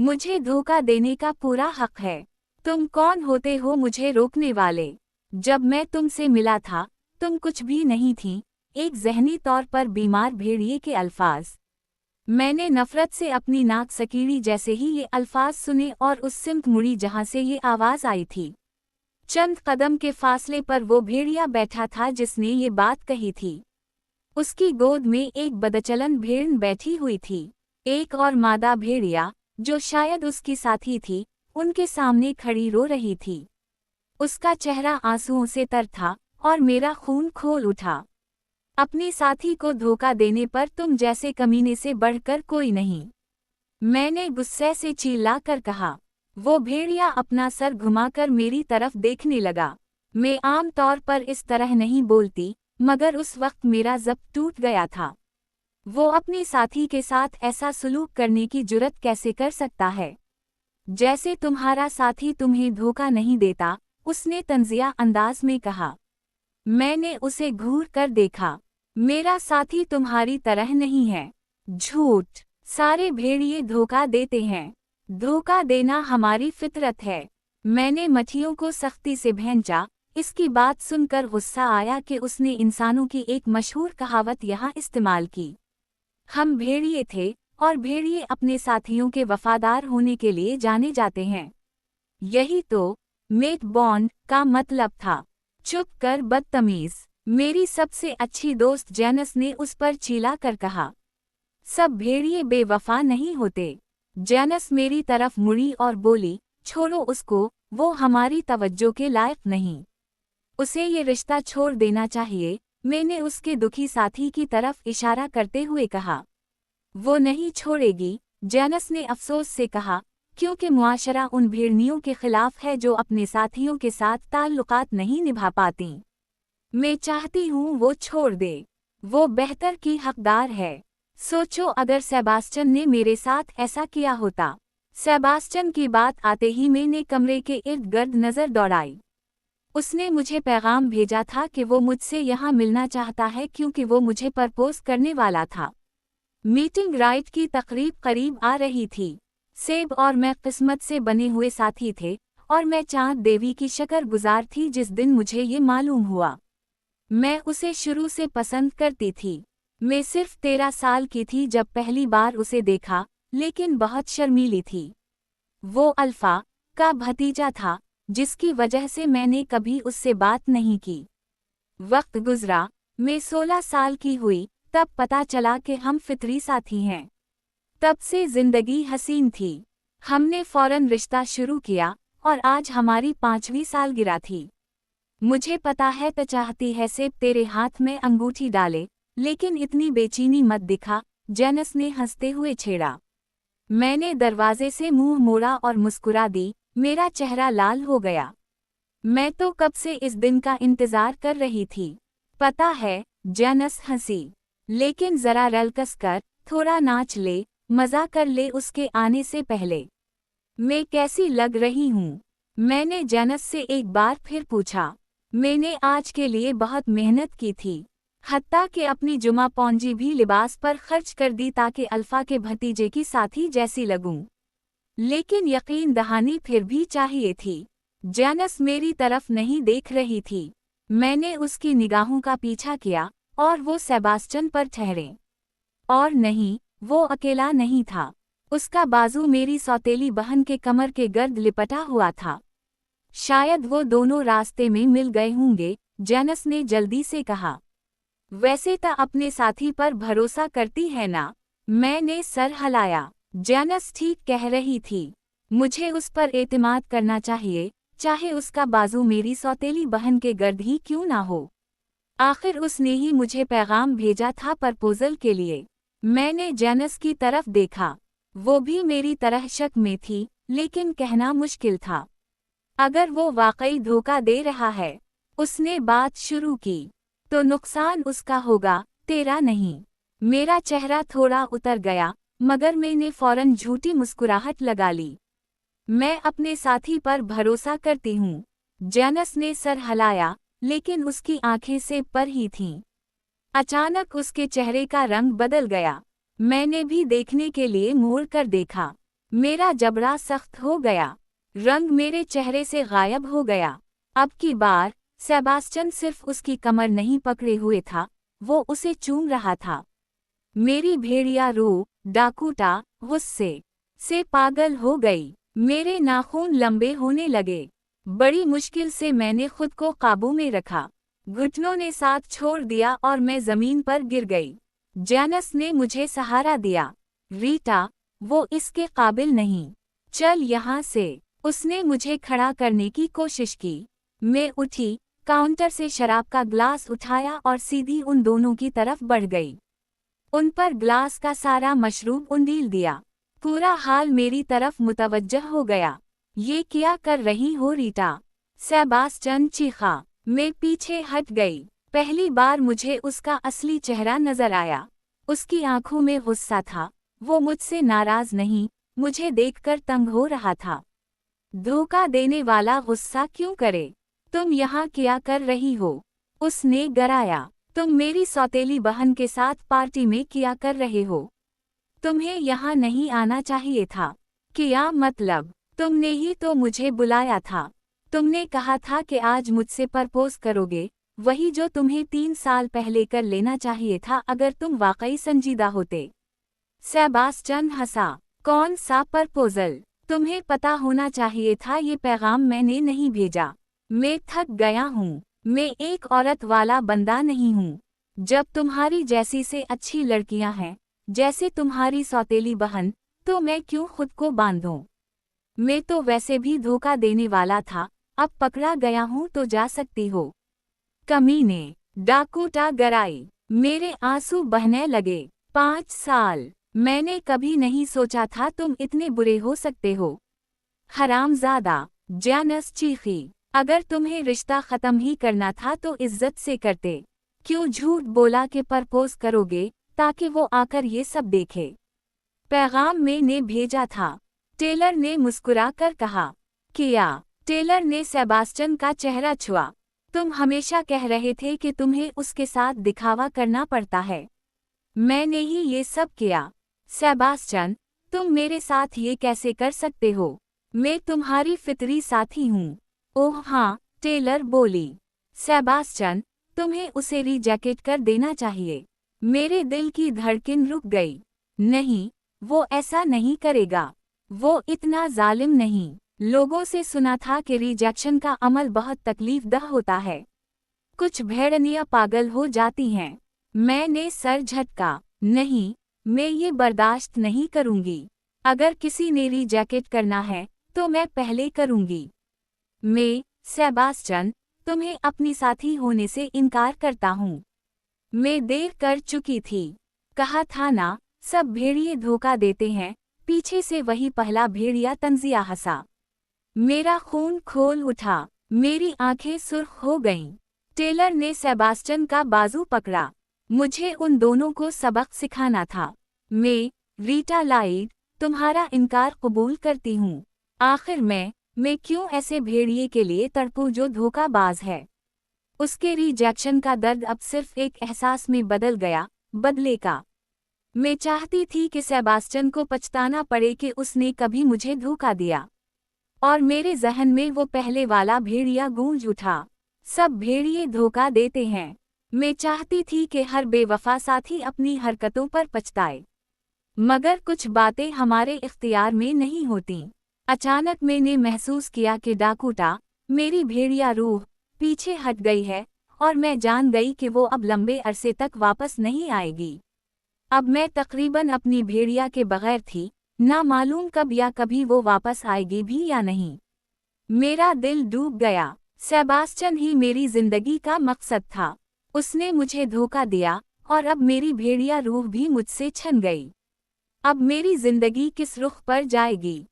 मुझे धोखा देने का पूरा हक है। तुम कौन होते हो मुझे रोकने वाले? जब मैं तुमसे मिला था, तुम कुछ भी नहीं थी, एक ज़हनी तौर पर बीमार भेड़िए के अल्फाज। मैंने नफरत से अपनी नाक सकीड़ी जैसे ही ये अल्फाज सुने और उस सिमत मुड़ी जहां से ये आवाज़ आई थी। चंद कदम के फासले पर वो भेड़िया बैठा था जिसने ये बात कही थी। उसकी गोद में एक बदचलन भेड़ बैठी हुई थी। एक और मादा भेड़िया, जो शायद उसकी साथी थी, उनके सामने खड़ी रो रही थी। उसका चेहरा आंसुओं से तर था और मेरा खून खोल उठा। अपनी साथी को धोखा देने पर तुम जैसे कमीने से बढ़कर कोई नहीं, मैंने गुस्से से चिल्ला कर कहा। वो भेड़िया अपना सर घुमाकर मेरी तरफ देखने लगा। मैं आम तौर पर इस तरह नहीं बोलती, मगर उस वक्त मेरा ज़ब्त टूट गया था। वो अपने साथी के साथ ऐसा सलूक करने की जुर्रत कैसे कर सकता है? जैसे तुम्हारा साथी तुम्हें धोखा नहीं देता, उसने तंजिया अंदाज में कहा। मैंने उसे घूर कर देखा। मेरा साथी तुम्हारी तरह नहीं है। झूठ। सारे भेड़िए धोखा देते हैं। धोखा देना हमारी फितरत है। मैंने मछलियों को सख्ती से भैंचा। इसकी बात सुनकर गुस्सा आया कि उसने इंसानों की एक मशहूर कहावत यहाँ इस्तेमाल की। हम भेड़िए थे और भेड़िए अपने साथियों के वफादार होने के लिए जाने जाते हैं। यही तो मेट बॉन्ड का मतलब था। चुप कर बदतमीज, मेरी सबसे अच्छी दोस्त जैनस ने उस पर चिल्ला कर कहा। सब भेड़िए बेवफा नहीं होते। जैनस मेरी तरफ मुड़ी और बोली, छोड़ो उसको, वो हमारी तवज्जो के लायक नहीं। उसे ये रिश्ता छोड़ देना चाहिए, मैंने उसके दुखी साथी की तरफ इशारा करते हुए कहा। वो नहीं छोड़ेगी, जैनस ने अफसोस से कहा, क्योंकि मुआशरा उन भेड़ियों के खिलाफ है जो अपने साथियों के साथ ताल्लुकात नहीं निभा पाती। मैं चाहती हूँ वो छोड़ दे। वो बेहतर की हकदार है। सोचो अगर सेबास्टियन ने मेरे साथ ऐसा किया होता। सेबास्टियन की बात आते ही मैंने कमरे के इर्द गिर्द नज़र दौड़ाई। उसने मुझे पैगाम भेजा था कि वो मुझसे यहाँ मिलना चाहता है क्योंकि वो मुझे प्रपोज करने वाला था। मीटिंग राइट की तकरीब करीब आ रही थी। सेब और मैं किस्मत से बने हुए साथी थे और मैं चांद देवी की शुक्रगुजार थी जिस दिन मुझे ये मालूम हुआ। मैं उसे शुरू से पसंद करती थी। मैं सिर्फ 13 साल की थी जब पहली बार उसे देखा, लेकिन बहुत शर्मीली थी। वो अल्फा का भतीजा था, जिसकी वजह से मैंने कभी उससे बात नहीं की। वक्त गुजरा, मैं 16 साल की हुई, तब पता चला कि हम फितरी साथी हैं। तब से जिंदगी हसीन थी। हमने फौरन रिश्ता शुरू किया और आज हमारी 5वीं सालगिरह थी। मुझे पता है तो चाहती है सेब तेरे हाथ में अंगूठी डाले, लेकिन इतनी बेचैनी मत दिखा, जैनस ने हंसते हुए छेड़ा। मैंने दरवाजे से मुंह मोड़ा और मुस्कुरा दी, मेरा चेहरा लाल हो गया। मैं तो कब से इस दिन का इंतजार कर रही थी। पता है, जैनस हंसी। लेकिन जरा रलकस कर, थोड़ा नाच ले, मजा कर ले उसके आने से पहले। मैं कैसी लग रही हूँ? मैंने जैनस से एक बार फिर पूछा। मैंने आज के लिए बहुत मेहनत की थी, हत्ता कि अपनी जुमा पौंजी भी लिबास पर खर्च कर दी ताकि अल्फा के भतीजे की साथी जैसी लगूं। लेकिन यकीन दहानी फिर भी चाहिए थी। जैनस मेरी तरफ नहीं देख रही थी। मैंने उसकी निगाहों का पीछा किया और वो सेबास्टियन पर ठहरे। और नहीं, वो अकेला नहीं था। उसका बाजू मेरी सौतेली बहन के कमर के गर्द लिपटा हुआ था। शायद वो दोनों रास्ते में मिल गए होंगे, जैनस ने जल्दी से कहा। वैसे तो अपने साथी पर भरोसा करती है ना? मैंने सर हिलाया। जैनस ठीक कह रही थी। मुझे उस पर एतमाद करना चाहिए, चाहे उसका बाजू मेरी सौतेली बहन के गर्द ही क्यों ना हो। आखिर उसने ही मुझे पैगाम भेजा था प्रपोजल के लिए। मैंने जैनस की तरफ देखा। वो भी मेरी तरह शक में थी, लेकिन कहना मुश्किल था। अगर वो वाकई धोखा दे रहा है, उसने बात शुरू की, तो नुकसान उसका होगा, तेरा नहीं। मेरा चेहरा थोड़ा उतर गया, मगर मैंने फौरन झूठी मुस्कुराहट लगा ली। मैं अपने साथी पर भरोसा करती हूँ। जैनस ने सर हिलाया, लेकिन उसकी आंखें सेब पर ही थीं। अचानक उसके चेहरे का रंग बदल गया। मैंने भी देखने के लिए मुड़ कर देखा। मेरा जबड़ा सख्त हो गया, रंग मेरे चेहरे से गायब हो गया। अब की बार सेबास्टियन सिर्फ उसकी कमर नहीं पकड़े हुए था, वो उसे चूम रहा था। मेरी भेड़िया रूह डाकोटा गुस्से से पागल हो गई। मेरे नाखून लंबे होने लगे। बड़ी मुश्किल से मैंने खुद को काबू में रखा। घुटनों ने साथ छोड़ दिया और मैं जमीन पर गिर गई। जैनस ने मुझे सहारा दिया। रीटा, वो इसके काबिल नहीं। चल यहाँ से। उसने मुझे खड़ा करने की कोशिश की। मैं उठी, काउंटर से शराब का ग्लास उठाया और सीधी उन दोनों की तरफ बढ़ गई। उन पर ग्लास का सारा मशरूब उंडेल दिया। पूरा हाल मेरी तरफ मुतवज्जह हो गया। ये क्या कर रही हो रीटा? सेबास्टियन चीखा। मैं पीछे हट गई। पहली बार मुझे उसका असली चेहरा नजर आया। उसकी आंखों में गुस्सा था। वो मुझसे नाराज नहीं, मुझे देखकर तंग हो रहा था। धोखा देने वाला गुस्सा क्यों करे? तुम यहाँ क्या कर रही हो? उसने गराया। तुम मेरी सौतेली बहन के साथ पार्टी में क्या कर रहे हो? तुम्हें यहाँ नहीं आना चाहिए था। क्या मतलब? तुमने ही तो मुझे बुलाया था। तुमने कहा था कि आज मुझसे प्रपोज करोगे, वही जो तुम्हें 3 साल पहले कर लेना चाहिए था अगर तुम वाकई संजीदा होते। सेबास्टियन हंसा। कौन सा प्रपोजल? तुम्हें पता होना चाहिए था ये पैगाम मैंने नहीं भेजा। मैं थक गया हूँ। मैं एक औरत वाला बंदा नहीं हूँ। जब तुम्हारी जैसी से अच्छी लड़कियां हैं, जैसे तुम्हारी सौतेली बहन, तो मैं क्यों खुद को बांधूं? मैं तो वैसे भी धोखा देने वाला था, अब पकड़ा गया हूँ तो जा सकती हो। कमीने, डाकोटा गराई। मेरे आंसू बहने लगे। 5 साल। मैंने कभी नहीं सोचा था तुम इतने बुरे हो सकते हो। हरामजादा, जैनस चीखी। अगर तुम्हें रिश्ता खत्म ही करना था तो इज्जत से करते। क्यों झूठ बोला कि प्रपोज करोगे, ताकि वो आकर ये सब देखे? पैगाम मैंने भेजा था। टेलर ने मुस्कुरा कर कहा। किया। टेलर ने सेबास्टियन का चेहरा छुआ। तुम हमेशा कह रहे थे कि तुम्हें उसके साथ दिखावा करना पड़ता है। मैंने ही ये सब किया। सेबास्टियन, तुम मेरे साथ ये कैसे कर सकते हो? मैं तुम्हारी फितरी साथी हूँ। ओह हाँ, टेलर बोली। सेबास्टियन, तुम्हें उसे रिजेक्ट कर देना चाहिए। मेरे दिल की धड़कन रुक गई। नहीं, वो ऐसा नहीं करेगा। वो इतना जालिम नहीं। लोगों से सुना था कि रिजेक्शन का अमल बहुत तकलीफदह होता है। कुछ भेड़नियां पागल हो जाती हैं। मैंने सर झटका। नहीं, मैं ये बर्दाश्त नहीं करूंगी। अगर किसी ने रिजेक्ट करना है, तो मैं पहले करूंगी। मैं, सेबास्टियन, तुम्हें अपनी साथी होने से इनकार करता हूँ। मैं देर कर चुकी थी। कहा था ना, सब भेड़िए धोखा देते हैं। पीछे से वही पहला भेड़िया तंजिया हंसा। मेरा खून खोल उठा। मेरी आंखें सुर्ख हो गईं। टेलर ने सेबास्टियन का बाजू पकड़ा। मुझे उन दोनों को सबक सिखाना था। मैं, रीटा लाइड, तुम्हारा इनकार कबूल करती हूँ। आखिर मैं क्यों ऐसे भेड़िए के लिए तड़पूं जो धोखाबाज है? उसके रिजेक्शन का दर्द अब सिर्फ एक एहसास में बदल गया, बदले का। मैं चाहती थी कि सेबास्टियन को पछताना पड़े कि उसने कभी मुझे धोखा दिया। और मेरे जहन में वो पहले वाला भेड़िया गूंज उठा। सब भेड़िए धोखा देते हैं। मैं चाहती थी कि हर बेवफा साथी अपनी हरकतों पर पछताए। मगर कुछ बातें हमारे इख्तियार में नहीं होतीं। अचानक मैंने महसूस किया कि डाकोटा, मेरी भेड़िया रूह, पीछे हट गई है और मैं जान गई कि वो अब लंबे अरसे तक वापस नहीं आएगी। अब मैं तकरीबन अपनी भेड़िया के बगैर थी, ना मालूम कब या कभी वो वापस आएगी भी या नहीं। मेरा दिल डूब गया। सेबास्टियन ही मेरी जिंदगी का मकसद था। उसने मुझे धोखा दिया और अब मेरी भेड़िया रूह भी मुझसे छन गई। अब मेरी जिंदगी किस रुख पर जाएगी?